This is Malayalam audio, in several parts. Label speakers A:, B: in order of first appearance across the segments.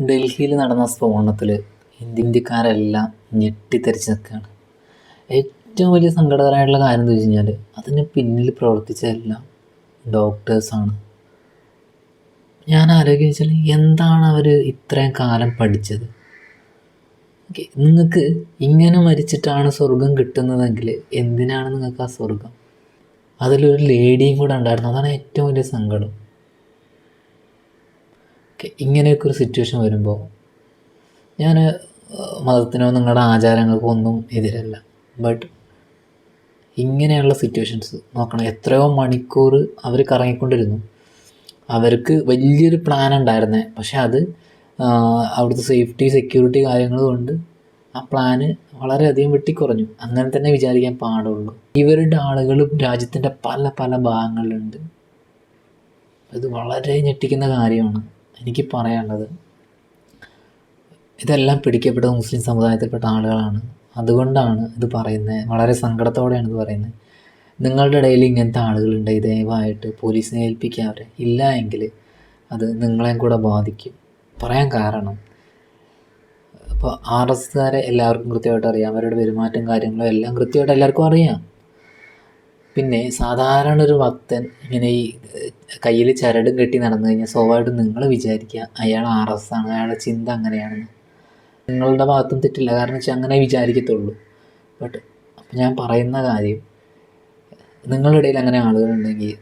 A: ഡൽഹിയിൽ നടന്ന സ്ഫോടനത്തിൽ ഇന്ത്യക്കാരെല്ലാം ഞെട്ടിത്തരിച്ച് നിൽക്കുകയാണ്. ഏറ്റവും വലിയ സങ്കടകരമായിട്ടുള്ള കാര്യം എന്താ വെച്ച് കഴിഞ്ഞാൽ അതിന് പിന്നിൽ പ്രവർത്തിച്ചതെല്ലാം ഡോക്ടേഴ്സാണ്. ഞാൻ ആലോചിച്ചാൽ എന്താണ് അവർ ഇത്രയും കാലം പഠിച്ചത്? നിങ്ങൾക്ക് ഇങ്ങനെ മരിച്ചിട്ടാണ് സ്വർഗം കിട്ടുന്നതെങ്കിൽ എന്തിനാണ് നിങ്ങൾക്ക് ആ സ്വർഗം? അതിലൊരു ലേഡിയും കൂടെ ഉണ്ടായിരുന്നു. അതാണ് ഏറ്റവും വലിയ സങ്കടം. ഇങ്ങനെയൊക്കെ ഒരു സിറ്റുവേഷൻ വരുമ്പോൾ ഞാൻ മതത്തിനോ നിങ്ങളുടെ ആചാരങ്ങൾക്കോ ഒന്നും എതിരല്ല. ബട്ട് ഇങ്ങനെയുള്ള സിറ്റുവേഷൻസ് നോക്കണം. എത്രയോ മണിക്കൂർ അവർ കറങ്ങിക്കൊണ്ടിരുന്നു. അവർക്ക് വലിയൊരു പ്ലാൻ ഉണ്ടായിരുന്നേ, പക്ഷെ അത് അവിടുത്തെ സേഫ്റ്റി സെക്യൂരിറ്റി കാര്യങ്ങൾ കൊണ്ട് ആ പ്ലാന് വളരെയധികം വെട്ടിക്കുറഞ്ഞു. അങ്ങനെ തന്നെ വിചാരിക്കാൻ പാടുള്ളൂ. ഇവരുടെ ആളുകളും രാജ്യത്തിൻ്റെ പല പല ഭാഗങ്ങളിലുണ്ട്. ഇത് വളരെ ഞെട്ടിക്കുന്ന കാര്യമാണ് എനിക്ക് പറയാനുള്ളത്. ഇതെല്ലാം പിടിക്കപ്പെട്ട മുസ്ലിം സമുദായത്തിൽപ്പെട്ട ആളുകളാണ്. അതുകൊണ്ടാണ് ഇത് പറയുന്നത്. വളരെ സങ്കടത്തോടെയാണ് ഇത് പറയുന്നത്. നിങ്ങളുടെ ഇടയിൽ ഇങ്ങനത്തെ ആളുകളുണ്ട്, ദയവായിട്ട് പോലീസിനെ ഏൽപ്പിക്കാവരെ. ഇല്ല എങ്കിൽ അത് നിങ്ങളെയും കൂടെ ബാധിക്കും. പറയാൻ കാരണം ഇപ്പോൾ RSSകാരെ എല്ലാവർക്കും കൃത്യമായിട്ട് അറിയാം. അവരുടെ പെരുമാറ്റം കാര്യങ്ങളും എല്ലാം കൃത്യമായിട്ട് എല്ലാവർക്കും അറിയാം. പിന്നെ സാധാരണ ഒരു ഭക്തൻ ഇങ്ങനെ ഈ കയ്യിൽ ചരടും കെട്ടി നടന്നു കഴിഞ്ഞാൽ സ്വാഭാവികമായിട്ടും നിങ്ങൾ വിചാരിക്കുക അയാൾ RSS ആണ്, അയാളുടെ ചിന്ത അങ്ങനെയാണെന്ന്. നിങ്ങളുടെ ഭാഗത്തും തെറ്റില്ല, കാരണം വെച്ചാൽ അങ്ങനെ വിചാരിക്കത്തുള്ളൂ. ബട്ട് അപ്പം ഞാൻ പറയുന്ന കാര്യം, നിങ്ങളുടെ ഇടയിൽ അങ്ങനെ ആളുകളുണ്ടെങ്കിൽ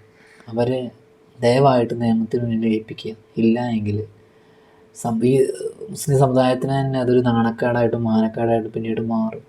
A: അവരെ ദയവായിട്ട് നിയമത്തിന് മുന്നിൽ ഏൽപ്പിക്കുക. ഇല്ല എങ്കിൽ ഈ മുസ്ലിം സമുദായത്തിന് തന്നെ അതൊരു നാണക്കേടായിട്ടും മാനക്കേടായിട്ടും പിന്നീട് മാറും.